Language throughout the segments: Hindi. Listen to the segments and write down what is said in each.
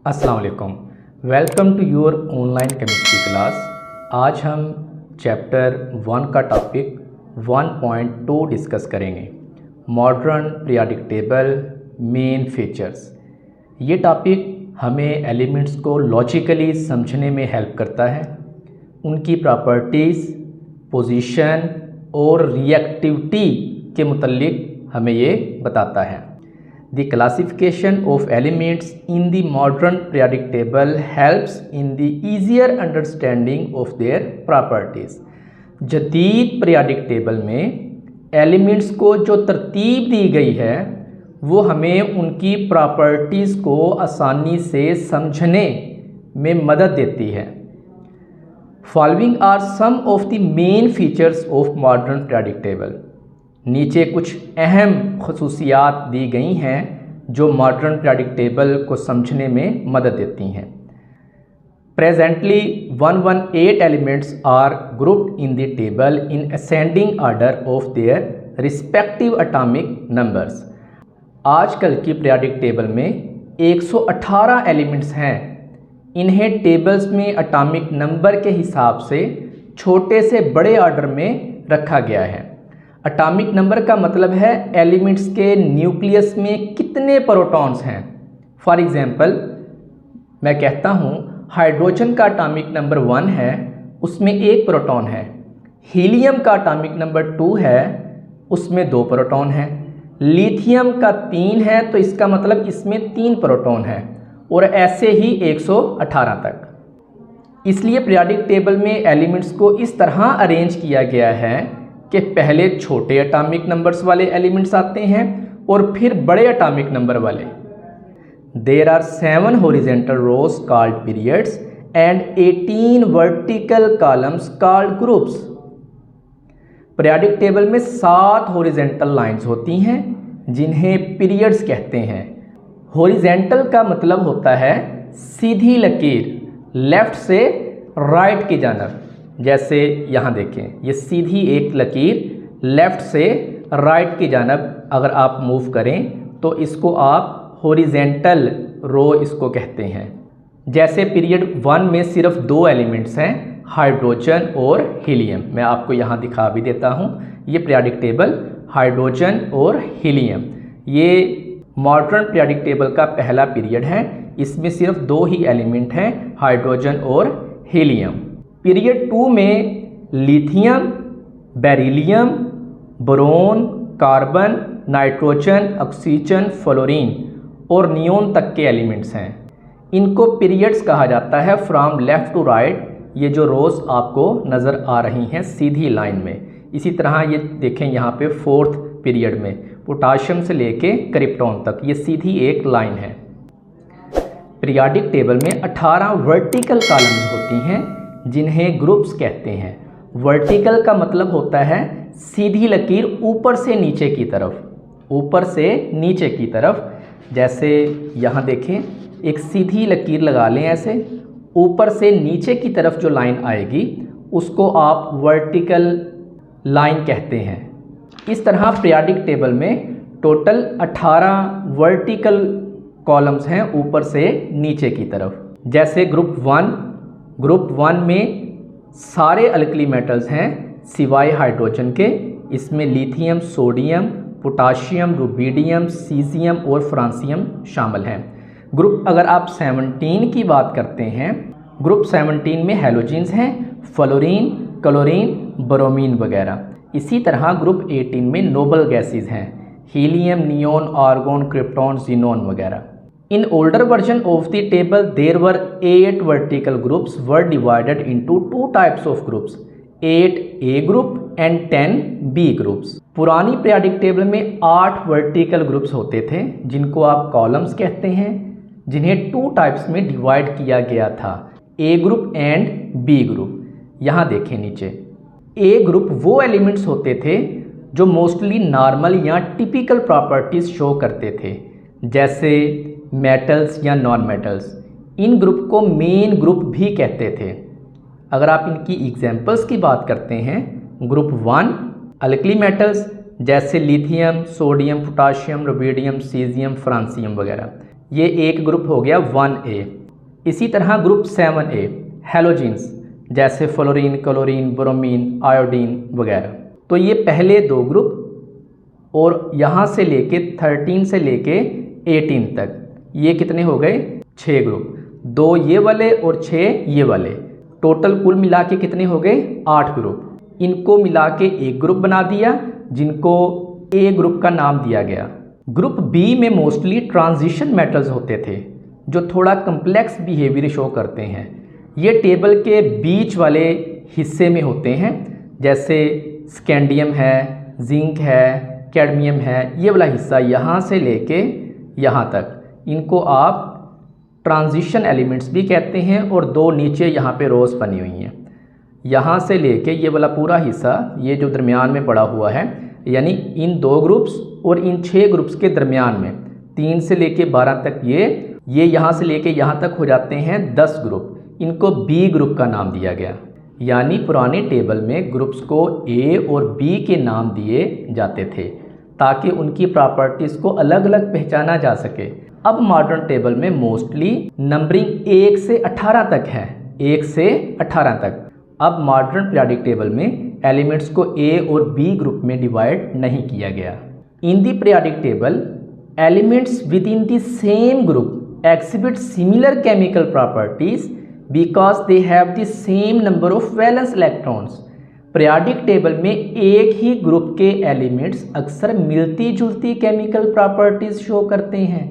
अस्सलाम वालेकुम। Welcome to your online chemistry class. आज हम चैप्टर 1 का टॉपिक 1.2 डिस्कस करेंगे, modern periodic table main features. ये टॉपिक हमें एलिमेंट्स को लॉजिकली समझने में हेल्प करता है, उनकी प्रॉपर्टीज़, पोजीशन और रिएक्टिविटी के मुतल्लिक हमें ये बताता है। The classification of elements in the modern periodic table helps in the easier understanding of their properties। जदीद periodic table में एलिमेंट्स को जो तरतीब दी गई है वो हमें उनकी प्रॉपर्टीज़ को आसानी से समझने में मदद देती है। Following are some of the main features of modern periodic table। नीचे कुछ अहम खसूसियात दी गई हैं जो मॉडर्न पीरियोडिक टेबल को समझने में मदद देती हैं। Presently 118 elements are grouped in the table in ascending order of their respective atomic numbers. आजकल की पीरियोडिक टेबल में 118 एलिमेंट्स हैं। इन्हें टेबल्स में एटॉमिक नंबर के हिसाब से छोटे से बड़े ऑर्डर में रखा गया है। एटॉमिक नंबर का मतलब है एलिमेंट्स के न्यूक्लियस में कितने प्रोटॉन्स हैं। फॉर एग्जांपल मैं कहता हूँ हाइड्रोजन का एटॉमिक नंबर 1 है, उसमें 1 प्रोटॉन है। हीलियम का एटॉमिक नंबर 2 है, उसमें 2 प्रोटॉन हैं। लिथियम का 3 है तो इसका मतलब इसमें 3 प्रोटॉन है, और ऐसे ही 118 तक। इसलिए पीरियोडिक टेबल में एलिमेंट्स को इस तरह अरेंज किया गया है कि पहले छोटे एटॉमिक नंबर्स वाले एलिमेंट्स आते हैं और फिर बड़े एटॉमिक नंबर वाले। There are 7 horizontal rows called periods and 18 vertical columns called groups. Periodic table में 7 हॉरिजॉन्टल लाइंस होती हैं जिन्हें पीरियड्स कहते हैं। हॉरिजॉन्टल का मतलब होता है सीधी लकीर, लेफ्ट से राइट की जानब। जैसे यहाँ देखें, ये सीधी एक लकीर लेफ़्ट से राइट की जानब अगर आप मूव करें तो इसको आप हॉरिजॉन्टल रो इसको कहते हैं। जैसे पीरियड 1 में सिर्फ 2 एलिमेंट्स हैं, हाइड्रोजन और हीलियम। मैं आपको यहाँ दिखा भी देता हूँ। ये पीरियोडिक टेबल हाइड्रोजन और हीलियम, ये मॉडर्न पीरियोडिक टेबल का पहला पीरियड है। इसमें सिर्फ 2 ही एलिमेंट हैं, हाइड्रोजन और हीलियम। पीरियड 2 में lithium, beryllium, boron, carbon, nitrogen, oxygen, fluorine और नियोन तक के एलिमेंट्स हैं। इनको पीरियड्स कहा जाता है फ्रॉम लेफ़्ट टू राइट। ये जो रोज़ आपको नज़र आ रही हैं सीधी लाइन में। इसी तरह ये देखें यहाँ पे 4th पीरियड में पोटाशियम से लेके क्रिप्टॉन तक ये सीधी एक लाइन है। पीरियोडिक टेबल में 18 वर्टिकल कॉलम्स होती हैं जिन्हें ग्रुप्स कहते हैं। वर्टिकल का मतलब होता है सीधी लकीर ऊपर से नीचे की तरफ, ऊपर से नीचे की तरफ। जैसे यहाँ देखें, एक सीधी लकीर लगा लें ऐसे, ऊपर से नीचे की तरफ जो लाइन आएगी उसको आप वर्टिकल लाइन कहते हैं। इस तरह पीरियोडिक टेबल में टोटल 18 वर्टिकल कॉलम्स हैं ऊपर से नीचे की तरफ। जैसे ग्रुप 1 में सारे अल्कली मेटल्स हैं सिवाय हाइड्रोजन के। इसमें lithium, sodium, potassium, rubidium, caesium और फ्रांसियम शामिल हैं। ग्रुप अगर आप 17 की बात करते हैं, ग्रुप 17 में हैलोजेंस हैं, फ्लोरीन, क्लोरीन, ब्रोमीन वगैरह। इसी तरह ग्रुप 18 में नोबल गैसेस हैं, helium, neon, argon, krypton, xenon वगैरह। In older version of the table, there were 8 vertical groups were divided into 2 types of groups, 8 A group and 10 B groups। पुरानी पीरियोडिक टेबल में 8 वर्टिकल ग्रुप्स होते थे जिनको आप कॉलम्स कहते हैं, जिन्हें 2 टाइप्स में डिवाइड किया गया था, A group and B group. यहाँ देखें नीचे, A ग्रुप वो एलिमेंट्स होते थे जो मोस्टली नॉर्मल या टिपिकल प्रॉपर्टीज शो करते थे, जैसे मेटल्स या नॉन मेटल्स। इन ग्रुप को मेन ग्रुप भी कहते थे। अगर आप इनकी एग्जांपल्स की बात करते हैं, ग्रुप 1 अल्कली मेटल्स जैसे lithium, sodium, potassium, rubidium, caesium, francium वगैरह, ये एक ग्रुप हो गया 1A। इसी तरह ग्रुप 7A हैलोजेंस, जैसे फ्लोरीन, क्लोरीन, ब्रोमीन, आयोडीन वगैरह। तो ये पहले 2 ग्रुप, और यहाँ से लेके 13 से लेके 18 तक ये कितने हो गए? 6 ग्रुप, 2 ये वाले और 6 ये वाले। टोटल कुल मिला के कितने हो गए? 8 ग्रुप। इनको मिला के एक ग्रुप बना दिया, जिनको ए ग्रुप का नाम दिया गया। ग्रुप बी में मोस्टली ट्रांजिशन मेटल्स होते थे, जो थोड़ा कम्प्लेक्स बिहेवियर शो करते हैं। ये टेबल के बीच वाले हिस्से में होते हैं, जैसे स्कैंडियम है, जिंक है, कैडमियम है। ये वाला हिस्सा यहाँ से लेके यहाँ तक, इनको आप ट्रांजिशन एलिमेंट्स भी कहते हैं। और 2 नीचे यहाँ पे रोज बनी हुई हैं। यहाँ से लेके ये वाला पूरा हिस्सा, ये जो दरमियान में पड़ा हुआ है, यानी इन 2 ग्रुप्स और इन 6 ग्रुप्स के दरमियान में 3 से लेके 12 तक ये यहाँ से लेके यहाँ तक हो जाते हैं 10 ग्रुप। इनको बी ग्रुप का नाम दिया गया। यानी पुराने टेबल में ग्रुप्स को ए और बी के नाम दिए जाते थे, ताकि उनकी प्रॉपर्टीज़ को अलग अलग पहचाना जा सके। अब मॉडर्न टेबल में मोस्टली नंबरिंग 1 से 18 तक है, 1 से 18 तक। अब मॉडर्न पीरियोडिक टेबल में एलिमेंट्स को ए और बी ग्रुप में डिवाइड नहीं किया गया। इन the periodic table elements with in the same group exhibit similar chemical properties because they have the same number of valence electrons. Periodic table में एक ही ग्रुप के एलिमेंट्स अक्सर मिलती जुलती केमिकल प्रॉपर्टीज शो करते हैं।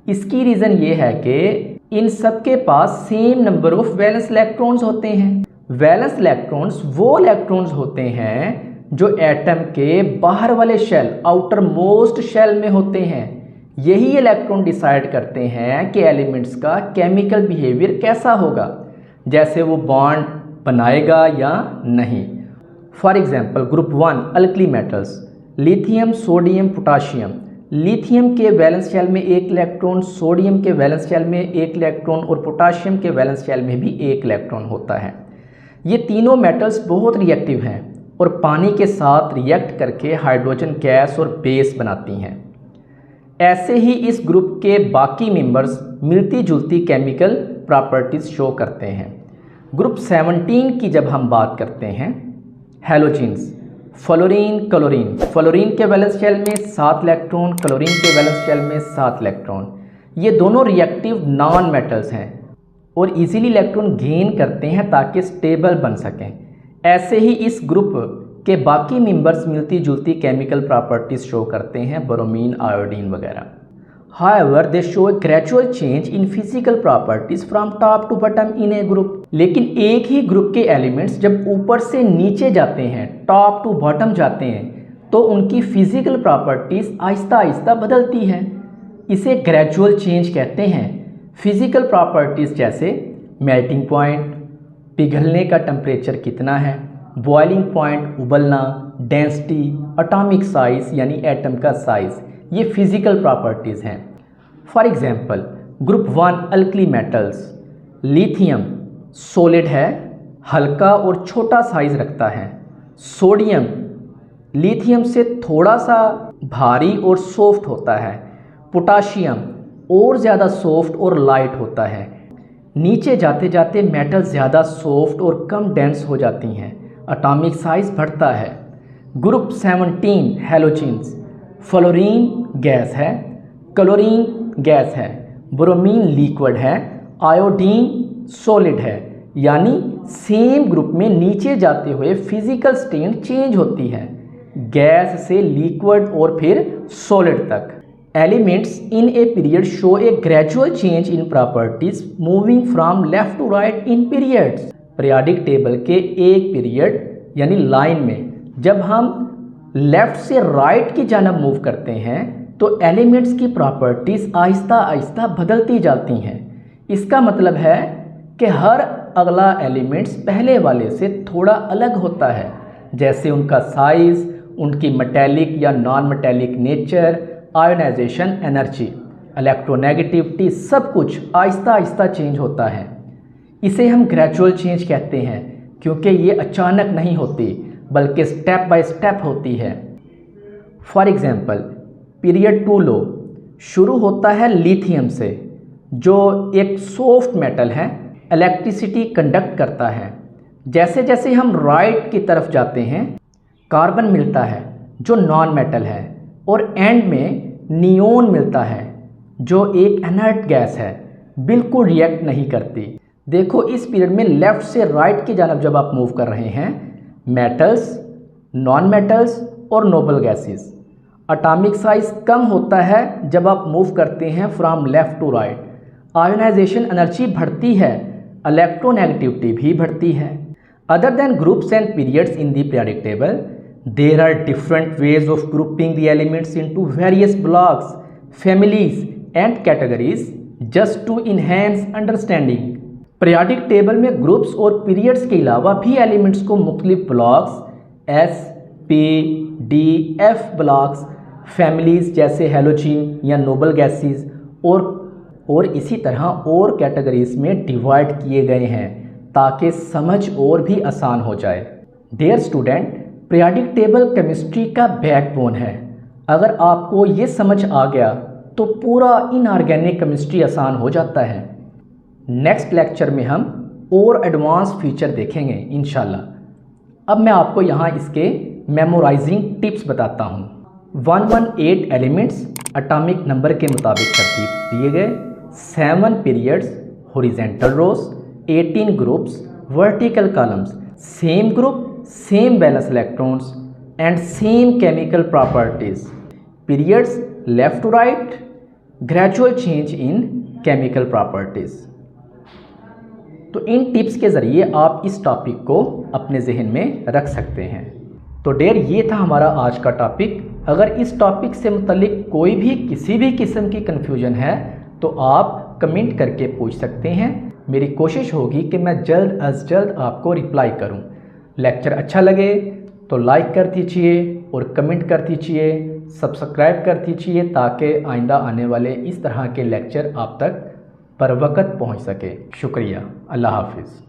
इसकी रीज़न ये है कि इन सब के पास same number of valence electrons होते हैं। वैलेंस इलेक्ट्रॉन्स वो इलेक्ट्रॉन्स होते हैं जो एटम के बाहर वाले शेल, आउटर मोस्ट शेल में होते हैं। यही इलेक्ट्रॉन डिसाइड करते हैं कि एलिमेंट्स का केमिकल बिहेवियर कैसा होगा, जैसे वो बॉन्ड बनाएगा या नहीं। For example group 1 alkali metals, lithium, sodium, potassium. Lithium के वैलेंस शेल में 1 इलेक्ट्रॉन, सोडियम के वैलेंस शेल में 1 इलेक्ट्रॉन और पोटाशियम के वैलेंस शेल में भी 1 इलेक्ट्रॉन होता है। ये तीनों मेटल्स बहुत रिएक्टिव हैं और पानी के साथ रिएक्ट करके हाइड्रोजन गैस और बेस बनाती हैं। ऐसे ही इस ग्रुप के बाकी मेंबर्स मिलती जुलती केमिकल प्रॉपर्टीज शो करते हैं। ग्रुप 17 की जब हम बात करते हैं, हैलोजेंस, फ्लोरीन, क्लोरीन। फ्लोरीन के वैलेंस शेल में 7 इलेक्ट्रॉन, क्लोरीन के वैलेंस शेल में 7 इलेक्ट्रॉन। ये दोनों रिएक्टिव नॉन मेटल्स हैं और इजीली इलेक्ट्रॉन गेन करते हैं ताकि स्टेबल बन सकें। ऐसे ही इस ग्रुप के बाकी मेंबर्स मिलती जुलती केमिकल प्रॉपर्टीज शो करते हैं, ब्रोमीन, आयोडीन वगैरह। However, they show a gradual change in physical properties from top to bottom in a group. लेकिन एक ही ग्रुप के एलिमेंट्स जब ऊपर से नीचे जाते हैं, टॉप टू बॉटम जाते हैं, तो उनकी फिजिकल प्रॉपर्टीज आहिस्ता आहिस्ता बदलती हैं। इसे ग्रेजुअल चेंज कहते हैं। फिजिकल प्रॉपर्टीज जैसे मेल्टिंग पॉइंट, पिघलने का टेम्परेचर कितना है, बॉइलिंग पॉइंट उबलना, डेंसिटी, एटॉमिक साइज यानी एटम का साइज, ये फिजिकल प्रॉपर्टीज़ हैं। For example group 1 alkali metals, lithium solid है, हल्का और छोटा साइज रखता है। सोडियम लिथियम से थोड़ा सा भारी और सॉफ्ट होता है। पोटाशियम और ज़्यादा सॉफ्ट और लाइट होता है। नीचे जाते जाते मेटल ज़्यादा सॉफ्ट और कम डेंस हो जाती हैं, एटॉमिक साइज बढ़ता है। ग्रुप 17 हैलोजेंस, फ्लोरीन गैस है, क्लोरीन गैस है, ब्रोमीन लिक्विड है, आयोडीन सॉलिड है। यानी सेम ग्रुप में नीचे जाते हुए फिजिकल स्टेट चेंज होती है, गैस से लिक्विड और फिर सॉलिड तक। Elements in a period show a gradual change in properties moving from left to right in periods. Periodic table के एक पीरियड यानी लाइन में जब हम लेफ्ट से राइट की जानब मूव करते हैं तो एलिमेंट्स की प्रॉपर्टीज़ आहिस्ता आहिस्ता बदलती जाती हैं। इसका मतलब है कि हर अगला एलिमेंट्स पहले वाले से थोड़ा अलग होता है, जैसे उनका साइज़, उनकी मेटेलिक या non metallic nature, ionisation energy, electronegativity, सब कुछ आहिस्ता आहिस्ता चेंज होता है। इसे हम ग्रेजुअल चेंज कहते हैं क्योंकि ये अचानक नहीं होती बल्कि स्टेप बाय स्टेप होती है। फॉर एग्जाम्पल पीरियड 2 लो शुरू होता है लिथियम से, जो एक सॉफ्ट मेटल है, इलेक्ट्रिसिटी कंडक्ट करता है। जैसे जैसे हम राइट की तरफ जाते हैं कार्बन मिलता है जो नॉन मेटल है, और एंड में नियोन मिलता है जो एक इनर्ट गैस है, बिल्कुल रिएक्ट नहीं करती। देखो इस पीरियड में लेफ़्ट से राइट की जानब जब आप मूव कर रहे हैं, मेटल्स, नॉन मेटल्स और नोबल गैसेस, एटॉमिक साइज कम होता है जब आप मूव करते हैं from left to right. Ionisation energy बढ़ती है, इलेक्ट्रोनेगेटिविटी भी बढ़ती है। Other than groups and periods in the periodic table, there are different ways of grouping the elements into various blocks, families and categories just to enhance understanding. Periodic table में ग्रुप्स और पीरियड्स के अलावा भी एलिमेंट्स को मुख्तलिफ blocks, S, P, D, F blocks, families जैसे हैलोजन या नोबल गैसेस और इसी तरह और कैटेगरीज में डिवाइड किए गए हैं ताकि समझ और भी आसान हो जाए। Dear student, periodic table chemistry का बैकबोन है। अगर आपको ये समझ आ गया तो पूरा इनऑर्गेनिक केमिस्ट्री आसान हो जाता है। नेक्स्ट लेक्चर में हम और एडवांस फीचर देखेंगे इंशाल्लाह। अब मैं आपको यहाँ इसके मेमोराइजिंग टिप्स बताता हूँ। 118 एलिमेंट्स एटॉमिक नंबर के मुताबिक तरतीब दिए गए, 7 periods, horizontal rows, 18 groups, vertical columns, same group, same balance electrons and same chemical properties, periods left to right, gradual change in chemical properties. तो इन टिप्स के ज़रिए आप इस टॉपिक को अपने जहन में रख सकते हैं। तो डियर, ये था हमारा आज का टॉपिक। अगर इस टॉपिक से मुतल्लिक कोई भी किसी भी किस्म की कन्फ्यूजन है तो आप कमेंट करके पूछ सकते हैं। मेरी कोशिश होगी कि मैं जल्द अज जल्द आपको रिप्लाई करूं। लेक्चर अच्छा लगे तो लाइक कर दीजिए और कमेंट कर दीजिए, सब्सक्राइब कर दीजिए ताकि आइंदा आने वाले इस तरह के लेक्चर आप तक बर वक़्त पहुँच सके। शुक्रिया। अल्लाह हाफिज़।